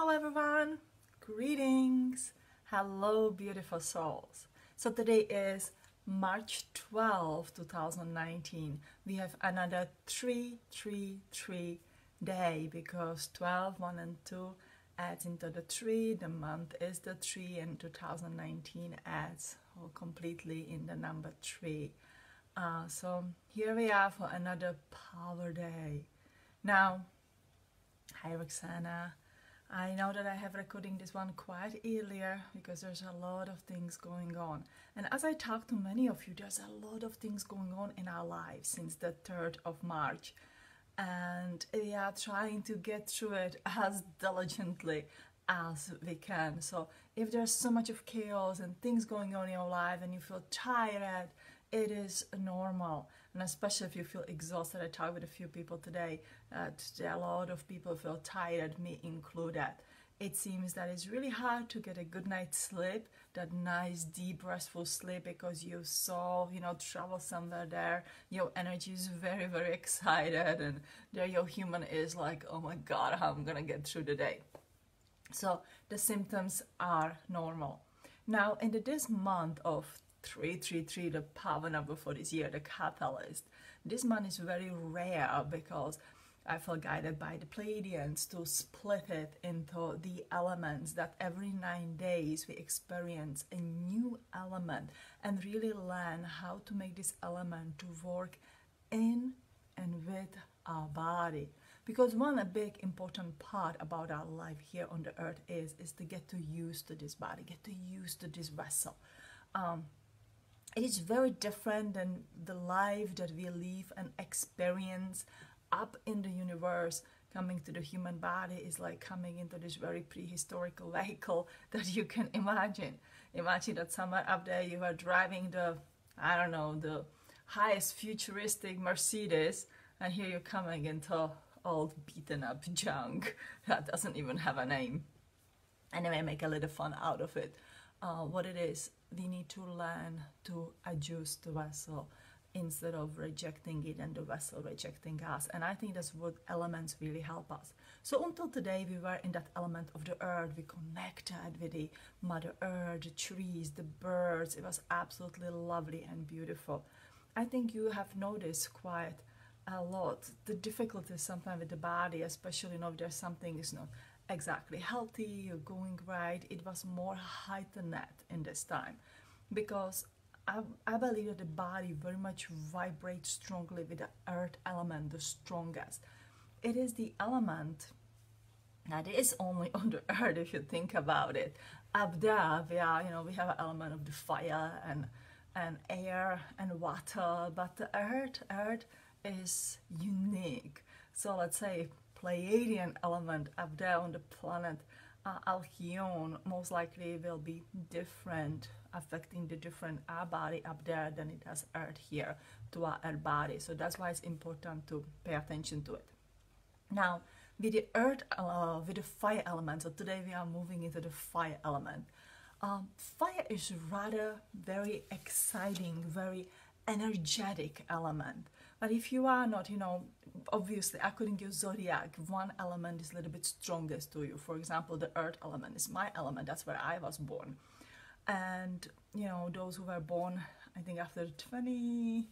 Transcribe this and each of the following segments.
Hello everyone, greetings, hello beautiful souls. So today is March 12, 2019. We have another 333 day because 12, 1 and 2 adds into the 3, the month is the 3 and 2019 adds completely in the number 3. So here we are for another power day. Now, hi Roxana. I know that I have recording this one quite earlier because there's a lot of things going on. And as I talk to many of you, there's a lot of things going on in our lives since the 3rd of March. And we are trying to get through it as diligently as we can. So if there's so much of chaos and things going on in your life and you feel tired, it is normal. And especially if you feel exhausted. I talked with a few people today. A lot of people feel tired, me included. It seems that it's really hard to get a good night's sleep, that nice, deep, restful sleep, because you saw, travel somewhere there. Your energy is very, very excited, and there your human is like, oh my God, how I'm gonna get through the day. So the symptoms are normal. Now, in this month of 333, the power number for this year, the catalyst. This month is very rare because I feel guided by the Pleiadians to split it into the elements, that every 9 days we experience a new element and really learn how to make this element to work in and with our body. Because a big important part about our life here on the earth is to get to use to this body, get to use to this vessel. It is very different than the life that we live and experience up in the universe. Coming to the human body is like coming into this very prehistoric vehicle that you can imagine. Imagine that somewhere up there you are driving the highest futuristic Mercedes, and here you're coming into old beaten up junk that doesn't even have a name. Anyway, make a little fun out of it. What it is, we need to learn to adjust the vessel instead of rejecting it and the vessel rejecting us. And I think that's what elements really help us. So until today, we were in that element of the earth. We connected with the Mother Earth, the trees, the birds. It was absolutely lovely and beautiful. I think you have noticed quite a lot the difficulties sometimes with the body, especially if there's something is not exactly healthy, you're going right. It was more heightened in this time because I believe that the body very much vibrates strongly with the earth element, the strongest. It is the element that is only on the earth if you think about it. Up there we have an element of the fire and air and water, but the earth is unique. So let's say Pleiadian element up there on the planet Alcyon most likely will be different, affecting the different our body up there than it has earth here to our earth body. So that's why it's important to pay attention to it. Now with the earth, with the fire element, so today we are moving into the fire element. Fire is rather very exciting, very energetic element. But if you are not, obviously according to your zodiac, one element is a little bit strongest to you. For example, the earth element is my element. That's where I was born. And, those who were born, I think after the 21st,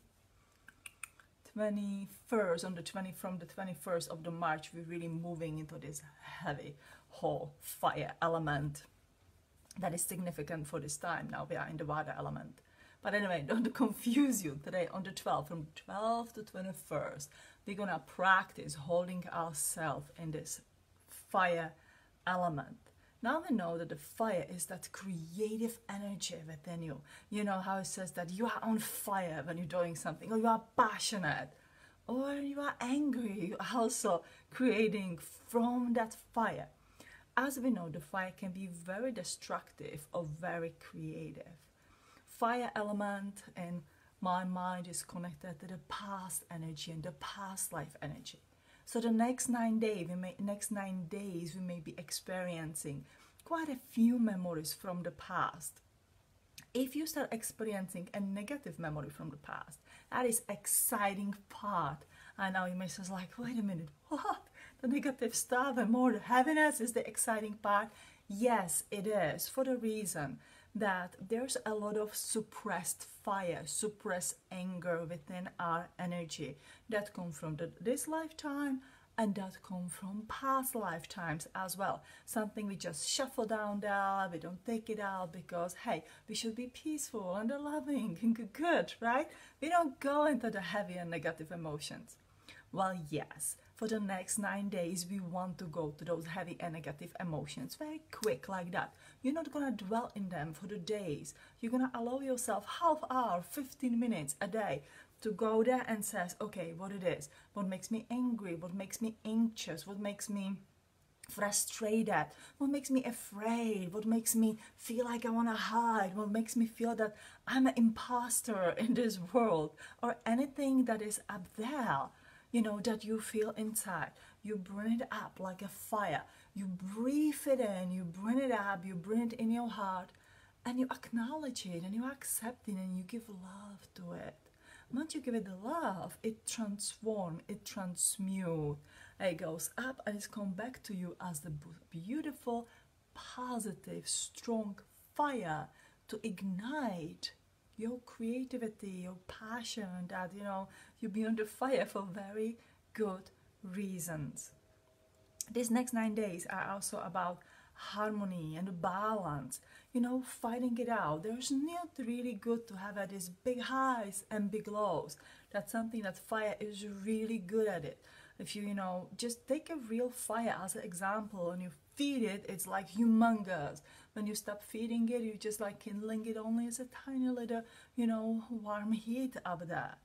from the 21st of the March, we're really moving into this heavy whole fire element that is significant for this time. Now we are in the water element. But anyway, don't confuse you. Today on the 12th, from 12th to 21st, we're going to practice holding ourselves in this fire element. Now we know that the fire is that creative energy within you. You know how it says that you are on fire when you're doing something, or you are passionate, or you are angry. You're also creating from that fire. As we know, the fire can be very destructive or very creative. Fire element in my mind is connected to the past energy and the past life energy. So the next 9 days, we may be experiencing quite a few memories from the past. If you start experiencing a negative memory from the past, that is exciting part. I know you may say like, wait a minute, what? the negative stuff and more the heaviness is the exciting part? Yes, it is, for the reason that there's a lot of suppressed fire, suppressed anger within our energy that come from this lifetime and that come from past lifetimes as well. Something we just shuffle down there, we don't take it out because, hey, we should be peaceful and loving and good, right? We don't go into the heavy and negative emotions. Well, yes, for the next 9 days, we want to go to those heavy and negative emotions very quick like that. You're not going to dwell in them for the days. You're going to allow yourself half hour, 15 minutes a day to go there and says, okay, what it is, what makes me angry, what makes me anxious, what makes me frustrated, what makes me afraid, what makes me feel like I want to hide, what makes me feel that I'm an imposter in this world, or anything that is up there, you know, that you feel inside. You bring it up like a fire. You breathe it in, you bring it up, you bring it in your heart, and you acknowledge it, and you accept it, and you give love to it. Once you give it the love, it transforms, it transmutes, it goes up and it's come back to you as the beautiful, positive, strong fire to ignite your creativity, your passion, that, you know, you've been on the fire for very good reasons. These next 9 days are also about harmony and balance, you know, fighting it out. There's not really good to have these big highs and big lows. That's something that fire is really good at it. If you, you know, just take a real fire as an example and you feed it, it's like humongous. When you stop feeding it, you just like kindling it only as a tiny little, you know, warm heat up there.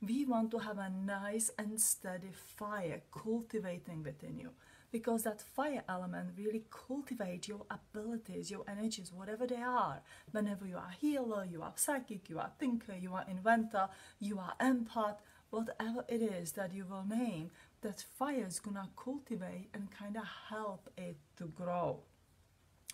We want to have a nice and steady fire cultivating within you, because that fire element really cultivates your abilities, your energies, whatever they are. Whenever you are healer, you are psychic, you are thinker, you are inventor, you are empath, whatever it is that you will name, that fire is gonna cultivate and kind of help it to grow.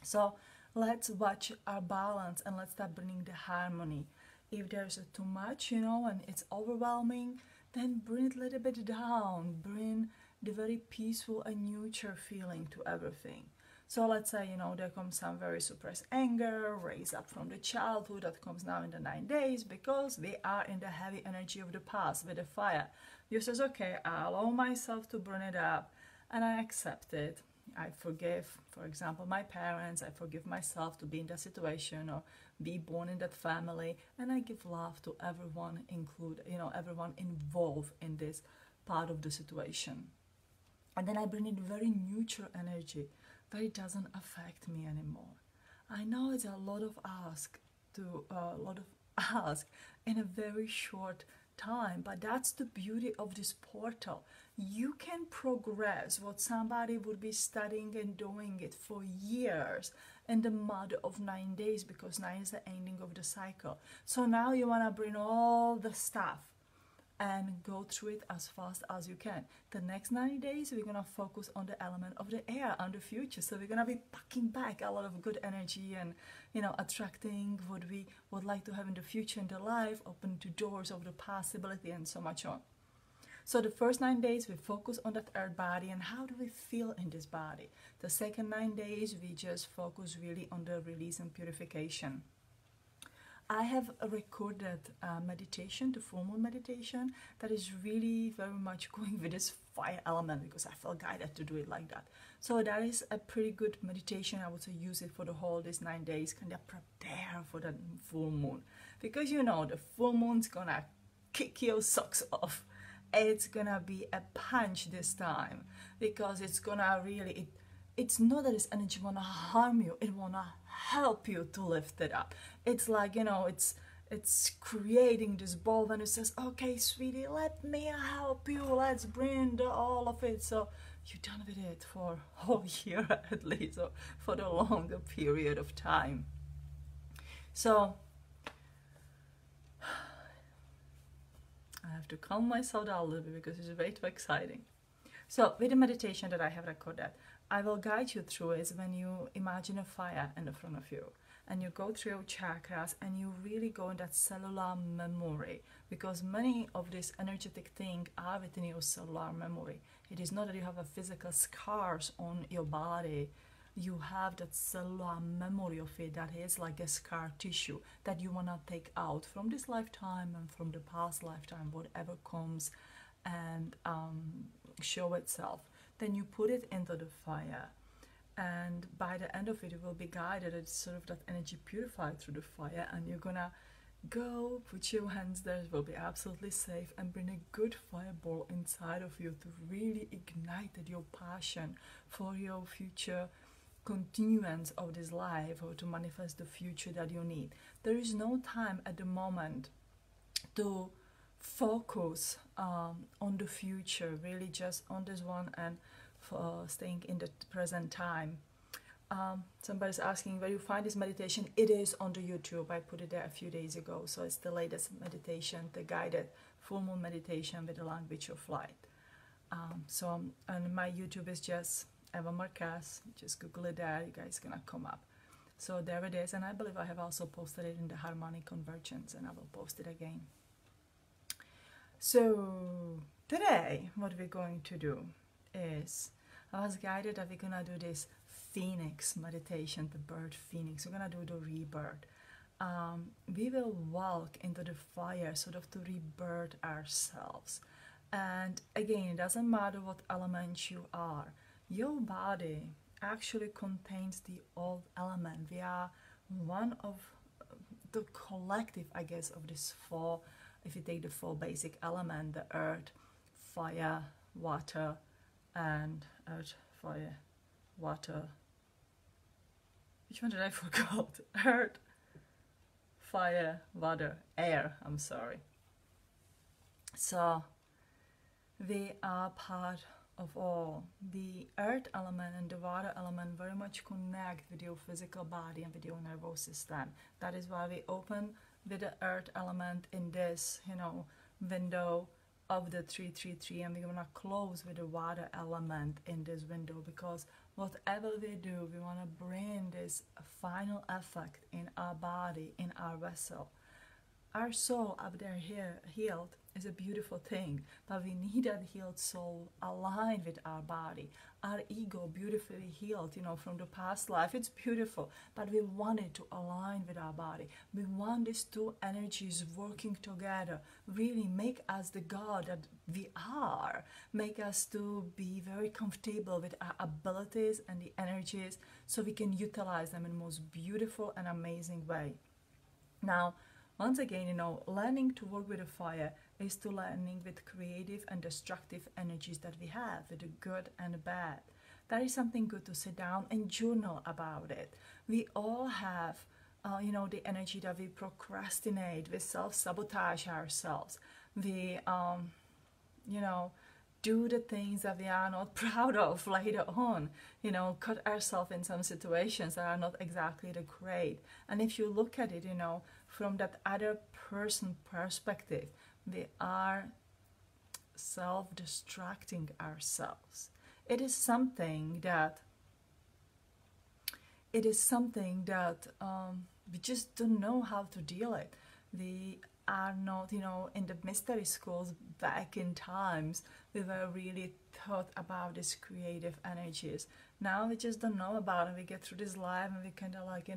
So let's watch our balance and let's start bringing the harmony. If there's too much, you know, and it's overwhelming, then bring it a little bit down. Bring the very peaceful and neutral feeling to everything. So let's say, you know, there comes some very suppressed anger, raised up from the childhood that comes now in the 9 days because we are in the heavy energy of the past with the fire. You says, okay, I allow myself to burn it up and I accept it. I forgive, for example, my parents. I forgive myself to be in that situation or be born in that family, and I give love to everyone, include, you know, everyone involved in this part of the situation. And then I bring in very neutral energy that it doesn't affect me anymore. I know it's a lot of ask in a very short time, but that's the beauty of this portal. You can progress what somebody would be studying and doing it for years in the matter of 9 days, because 9 is the ending of the cycle. So now you want to bring all the stuff and go through it as fast as you can. The next 90 days, we're going to focus on the element of the air and the future. So we're going to be packing back a lot of good energy and, you know, attracting what we would like to have in the future in the life, open to doors of the possibility and so much on. So the first 9 days, we focus on that earth body and how do we feel in this body. The second 9 days, we just focus really on the release and purification. I have recorded a meditation, the full moon meditation, that is really very much going with this fire element because I felt guided to do it like that. So that is a pretty good meditation. I would say use it for the whole these 9 days, kind of prepare for the full moon. Because you know, the full moon's gonna kick your socks off. It's gonna be a punch this time because it's gonna really, it's not that this energy wanna harm you, it wanna help you to lift it up. It's like, you know, it's creating this ball when it says, okay, sweetie, let me help you, let's bring all of it. So you're done with it for a whole year at least, or for the longer period of time. So I have to calm myself down a little bit because it's way too exciting. So with the meditation that I have recorded, I will guide you through is when you imagine a fire in the front of you and you go through your chakras and you really go in that cellular memory, because many of these energetic things are within your cellular memory. It is not that you have a physical scars on your body. You have that cellular memory of it that is like a scar tissue that you want to take out from this lifetime and from the past lifetime, whatever comes and show itself. Then you put it into the fire, and by the end of it, it will be guided. It's sort of that energy purified through the fire, and you're gonna go put your hands there. It will be absolutely safe, and bring a good fireball inside of you to really ignite your passion for your future continuance of this life, or to manifest the future that you need. There is no time at the moment to focus on the future, really just on this one, and staying in the present time. Somebody's asking where you find this meditation. It is on the YouTube. I put it there a few days ago, so it's the latest meditation, the guided full moon meditation with the language of light. And my YouTube is just Eva Marquez. Just Google it there, you guys gonna come up. So there it is, and I believe I have also posted it in the harmonic convergence, and I will post it again. So today what we're going to do is, I was guided that we're gonna do this phoenix meditation, the bird phoenix. We're gonna do the rebirth. We will walk into the fire sort of to rebirth ourselves. And again, it doesn't matter what element you are. Your body actually contains the old element. We are one of the collective, I guess, of these four. If you take the four basic elements, the earth, fire, water, and earth, fire, water. Which one did I forget? Earth, fire, water, air. I'm sorry. So they are part of all. The earth element and the water element very much connect with your physical body and with your nervous system. That is why we open with the earth element in this, window of the 333, and we're gonna close with the water element in this window, because whatever we do, we want to bring this final effect in our body, in our vessel. Our soul up there here healed is a beautiful thing, but we need that healed soul aligned with our body. Our ego beautifully healed, from the past life. It's beautiful, but we want it to align with our body. We want these two energies working together, really make us the God that we are, make us to be very comfortable with our abilities and the energies, so we can utilize them in the most beautiful and amazing way. Now, once again, learning to work with the fire is to learning with creative and destructive energies that we have, with the good and the bad. That is something good to sit down and journal about it. We all have, the energy that we procrastinate, we self-sabotage ourselves. We, do the things that we are not proud of later on, cut ourselves in some situations that are not exactly the great. And if you look at it, from that other person perspective, we are self-destructing ourselves. It is something that we just don't know how to deal with. We are not, in the mystery schools back in times, we were really taught about these creative energies. Now we just don't know about it. We get through this life and we kind of like,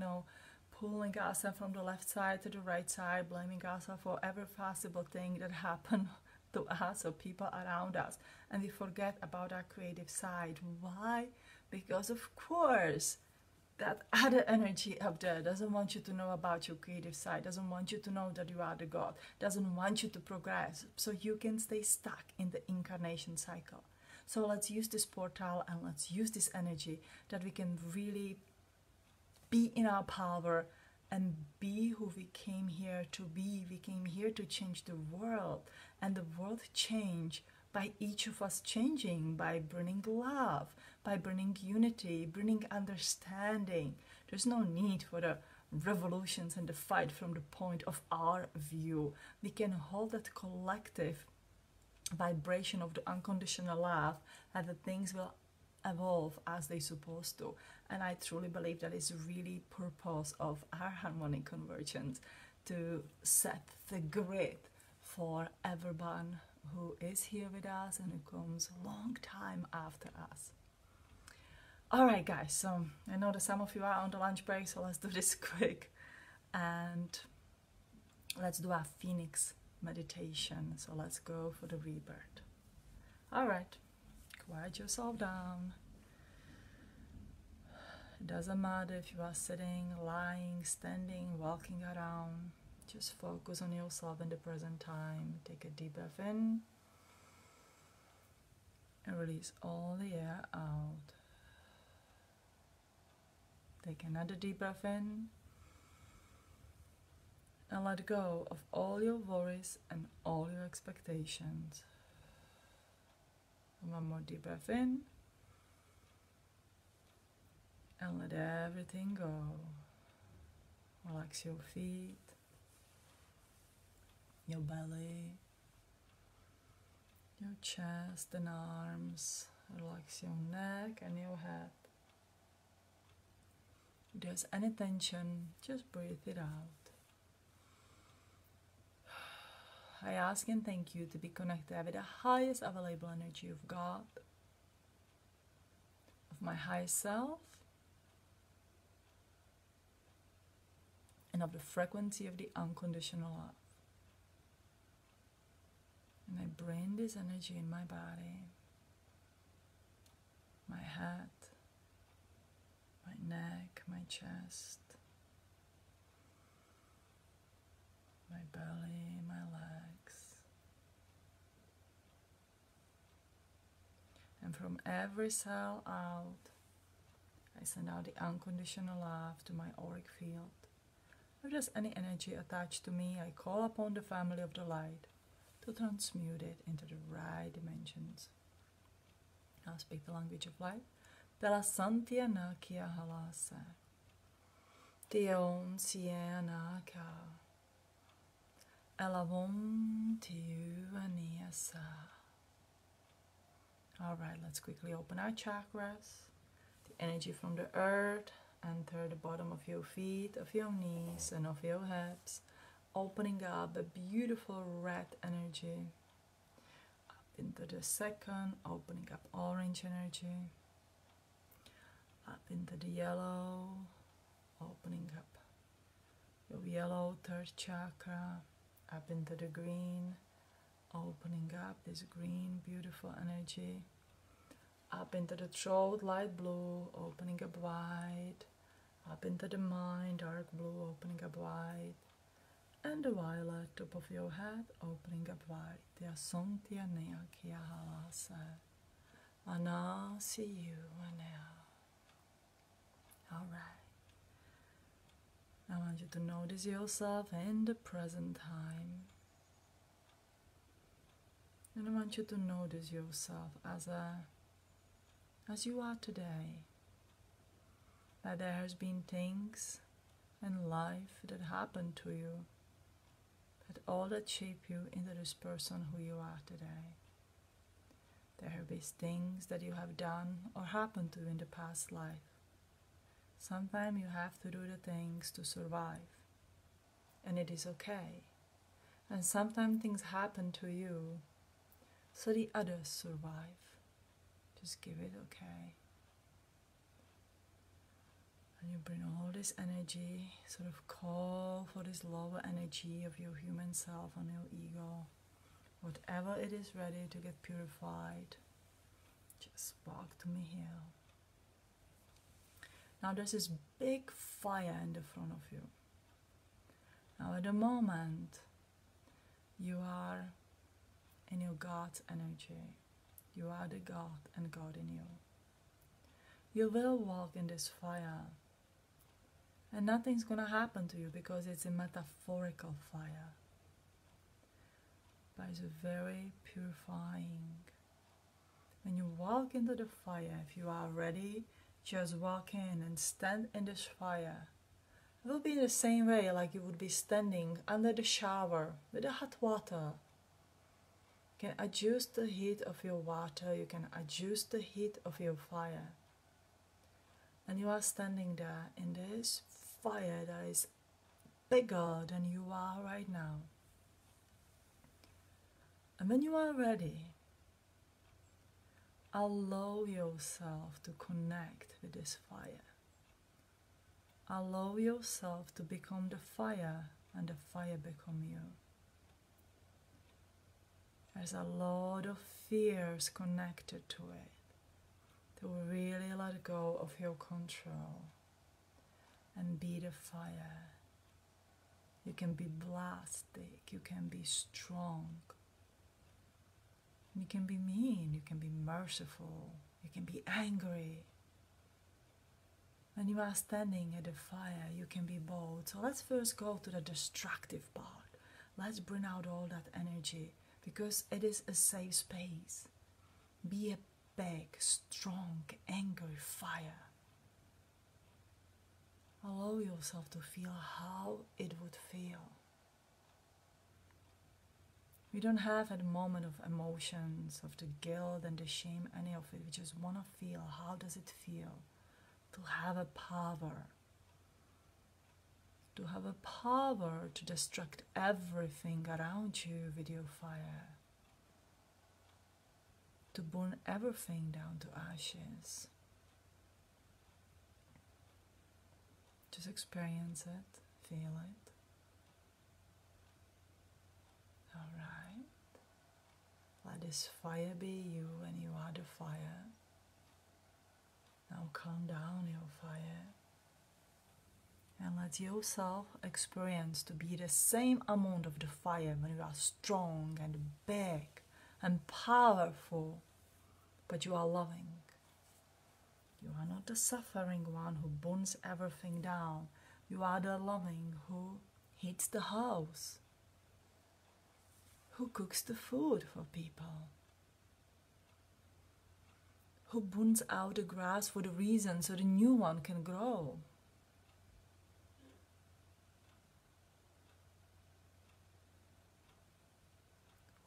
pulling ourselves from the left side to the right side, blaming ourselves for every possible thing that happened to us or people around us. And we forget about our creative side. Why? Because of course, that other energy up there doesn't want you to know about your creative side, doesn't want you to know that you are the God, doesn't want you to progress, so you can stay stuck in the incarnation cycle. So let's use this portal and let's use this energy that we can really be in our power and be who we came here to be. We came here to change the world, and the world change by each of us changing, by bringing love, by bringing unity, bringing understanding. There's no need for the revolutions and the fight from the point of our view. We can hold that collective vibration of the unconditional love, and the things will evolve as they're supposed to. And I truly believe that is really purpose of our harmonic convergence, to set the grid for everyone who is here with us and who comes a long time after us. All right, guys, so I know that some of you are on the lunch break, so let's do this quick. And let's do our Phoenix meditation. So let's go for the rebirth. All right, quiet yourself down. It doesn't matter if you are sitting, lying, standing, walking around. Just focus on yourself in the present time. Take a deep breath in and release all the air out. Take another deep breath in and let go of all your worries and all your expectations. One more deep breath in and let everything go. Relax your feet, your belly, your chest and arms. Relax your neck and your head. If there's any tension, just breathe it out. I ask and thank you to be connected with the highest available energy of God, of my highest self, and of the frequency of the unconditional love. And I bring this energy in my body, my head, my neck, my chest, my belly, my legs. And from every cell out, I send out the unconditional love to my auric field. If there's any energy attached to me, I call upon the family of the light to transmute it into the right dimensions. I'll speak the language of light. Della Santiana Kia Halasa. Tion Siena Ka. Elavon Tiu Aniasa. Alright, let's quickly open our chakras. The energy from the earth enter the bottom of your feet, of your knees, and of your hips, opening up a beautiful red energy. Up into the second, opening up orange energy. Up into the yellow, opening up your yellow third chakra. Up into the green, opening up this green beautiful energy. Up into the throat, light blue, opening up wide. Up into the mind, dark blue, opening up wide. And the violet, top of your head, opening up wide. Tia Sontia Nea Kia Halasa. Ana, see you, Anea. Alright. I want you to notice yourself in the present time. And I want you to notice yourself as you are today. That there has been things in life that happened to you, that all that shape you into this person who you are today. There have been things that you have done or happened to you in the past life. Sometimes you have to do the things to survive, and it is okay. And sometimes things happen to you so the others survive. Just give it okay. And you bring all this energy, sort of call for this lower energy of your human self and your ego. Whatever it is ready to get purified, just spark to me here. Now there's this big fire in the front of you. Now at the moment, you are in your God's energy. You are the God and God in you. You will walk in this fire. And nothing's going to happen to you because it's a metaphorical fire. But it's very purifying. When you walk into the fire, if you are ready, just walk in and stand in this fire. It will be the same way like you would be standing under the shower with the hot water. You can adjust the heat of your water, you can adjust the heat of your fire. And you are standing there in this fire that is bigger than you are right now. And when you are ready, allow yourself to connect with this fire. Allow yourself to become the fire and the fire become you. There's a lot of fears connected to it. To really let go of your control and be the fire. You can be plastic, you can be strong. You can be mean, you can be merciful, you can be angry. When you are standing at the fire, you can be bold. So let's first go to the destructive part. Let's bring out all that energy because it is a safe space. Be a big, strong, angry fire. Allow yourself to feel how it would feel. We don't have at the moment of emotions, of the guilt and the shame, any of it. We just want to feel, how does it feel to have a power? To have a power to destruct everything around you with your fire. To burn everything down to ashes. Just experience it, feel it. Alright. Let this fire be you and you are the fire. Now calm down your fire. And let yourself experience to be the same amount of the fire when you are strong and big and powerful, but you are loving. You are not the suffering one who burns everything down. You are the loving who heats the house, who cooks the food for people, who burns out the grass for the reason so the new one can grow.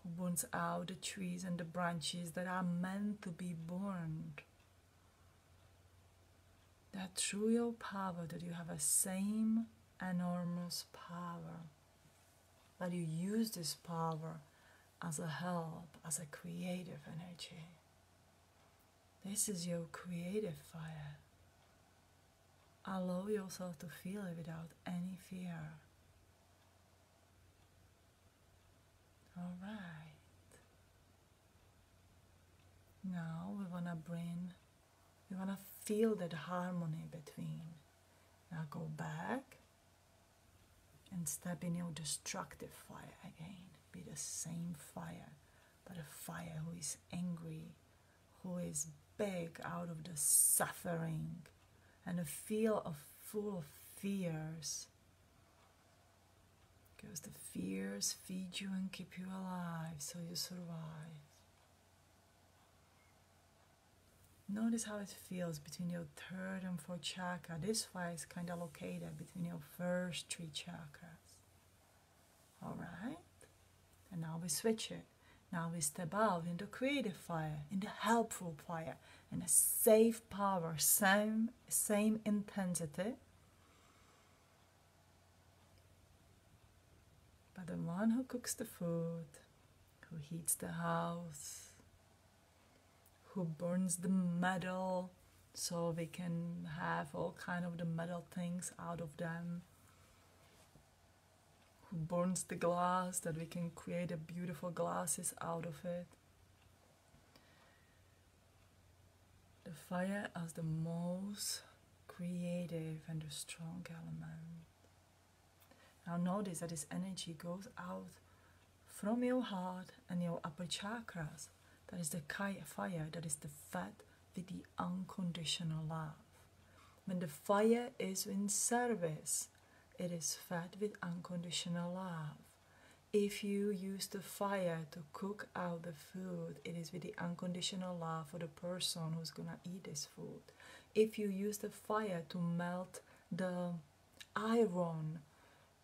Who burns out the trees and the branches that are meant to be burned. That through your power, that you have a same enormous power. That you use this power as a help, as a creative energy. This is your creative fire. Allow yourself to feel it without any fear. Alright. Now we want to feel that harmony between. Now go back and step in your destructive fire again. Be the same fire, but a fire who is angry, who is big out of the suffering, and a feel of full of fears. Because the fears feed you and keep you alive, so you survive. Notice how it feels between your third and fourth chakra. This fire is kind of located between your first three chakras. Alright? And now we switch it. Now we step out in the creative fire, in the helpful fire, in a safe power, same intensity. But the one who cooks the food, who heats the house, who burns the metal so we can have all kind of the metal things out of them, who burns the glass that we can create a beautiful glasses out of it. The fire as the most creative and the strong element. Now notice that this energy goes out from your heart and your upper chakras. That is the fire, that is the fed with the unconditional love. When the fire is in service, it is fed with unconditional love. If you use the fire to cook out the food, it is with the unconditional love for the person who's gonna eat this food. If you use the fire to melt the iron,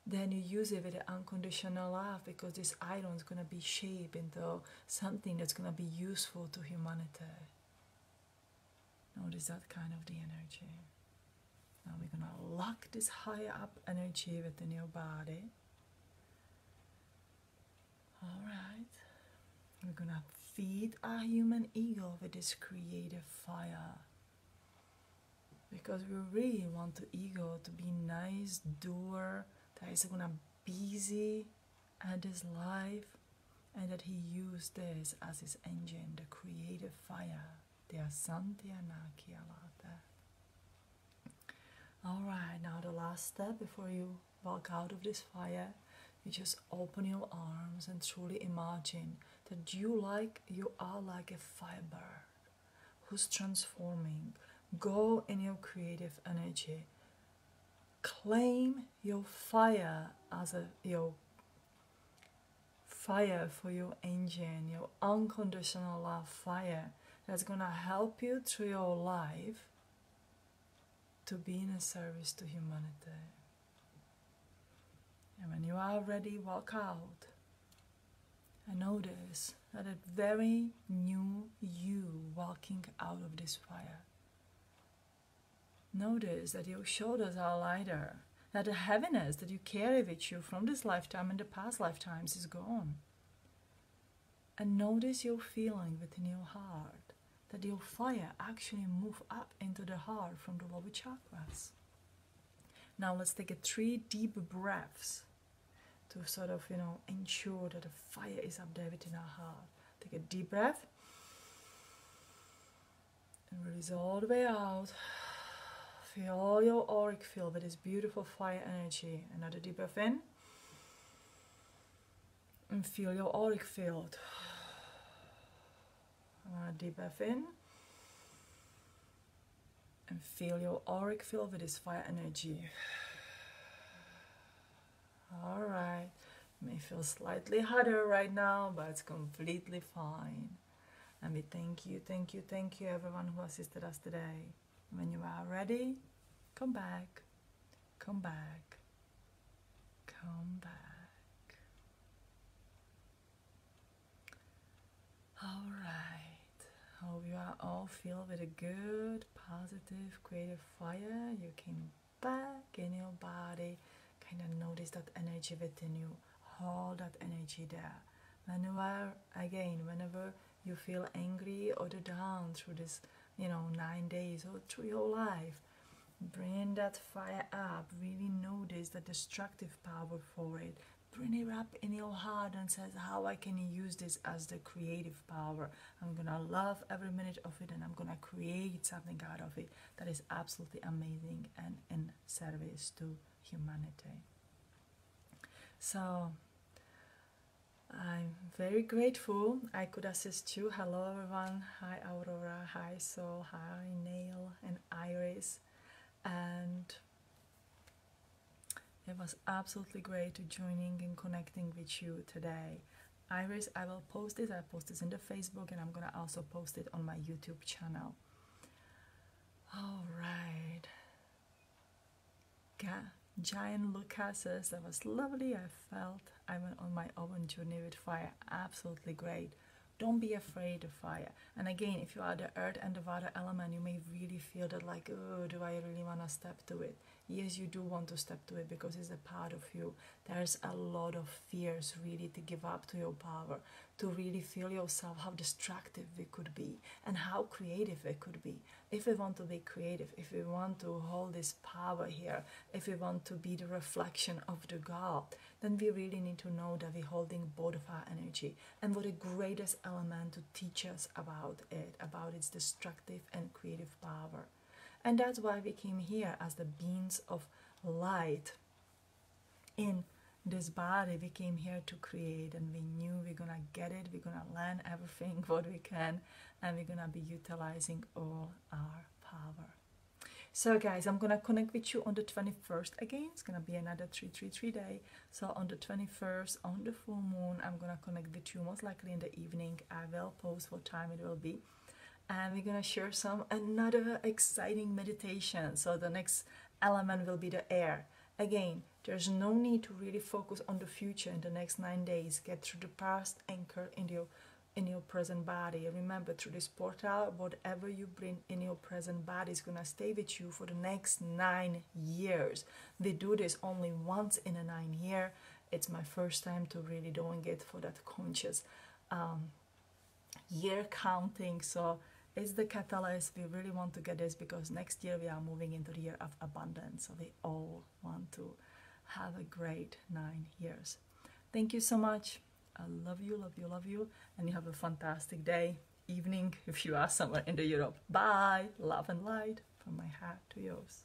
then you use it with the unconditional love, because this iron is gonna be shaped into something that's gonna be useful to humanity. Notice that kind of the energy. Now we're gonna lock this higher up energy within your body. Alright. We're gonna feed our human ego with this creative fire, because we really want the ego to be nice doer that is gonna busy at his life, and that he used this as his engine, the creative fire, the Asantyanakiyalata. Alright, now the last step before you walk out of this fire, you just open your arms and truly imagine that you are like a firebird who's transforming. Go in your creative energy. Claim your fire as your fire for your engine, your unconditional love fire that's gonna help you through your life to be in a service to humanity. And when you are ready, walk out and notice that a very new you walking out of this fire. Notice that your shoulders are lighter, that the heaviness that you carry with you from this lifetime and the past lifetimes is gone. And notice your feeling within your heart, that your fire actually moves up into the heart from the lower chakras. Now let's take 3 deep breaths to sort of, ensure that the fire is up there within our heart. Take a deep breath and release all the way out. Feel your auric field with this beautiful fire energy. Another deep breath in. And feel your auric field. Another deep breath in. And feel your auric field with this fire energy. Alright. You may feel slightly hotter right now, but it's completely fine. And we thank you everyone who assisted us today. When you are ready, come back, come back, come back. All right. Hope you are all filled with a good, positive, creative fire. You came back in your body. Kind of notice that energy within you. Hold that energy there. Whenever you feel angry or down through this 9 days or through your life, bring that fire up. Really notice the destructive power for it. Bring it up in your heart and says, how I can use this as the creative power. I'm gonna love every minute of it, and I'm gonna create something out of it that is absolutely amazing and in service to humanity. So I'm very grateful I could assist you. Hello everyone. Hi Aurora, hi Soul, hi Nail and Iris. And it was absolutely great to joining and connecting with you today. Iris, I will post this. I post this in the Facebook, and I'm gonna also post it on my YouTube channel. All right. Giant Lucas says, that was lovely. I felt I went on my own journey with fire. Absolutely great. Don't be afraid of fire. And again, if you are the earth and the water element, you may really feel that like, oh, do I really want to step to it? Yes, you do want to step to it because it's a part of you. There's a lot of fears really to give up to your power, to really feel yourself how destructive we could be and how creative it could be. If we want to be creative, if we want to hold this power here, if we want to be the reflection of the God, then we really need to know that we're holding both of our energy. And what the greatest element to teach us about its destructive and creative power. And that's why we came here as the beings of light in this body. We came here to create, and we knew we're gonna get it, we're gonna learn everything what we can, and we're gonna be utilizing all our power. So guys, I'm gonna connect with you on the 21st again. It's gonna be another 333 day. So on the 21st, on the full moon, I'm gonna connect with you most likely in the evening. I will post what time it will be. And we're gonna share another exciting meditation. So the next element will be the air. Again, there's no need to really focus on the future in the next 9 days. Get through the past, anchor in your present body. Remember, through this portal, whatever you bring in your present body is gonna stay with you for the next 9 years. We do this only once in a 9 year. It's my first time to really doing it for that conscious year counting. So it's the catalyst. We really want to get this because next year we are moving into the year of abundance. So we all want to have a great 9 years. Thank you so much. I love you, love you, love you. And you have a fantastic day, evening if you are somewhere in the Europe. Bye. Love and light from my heart to yours.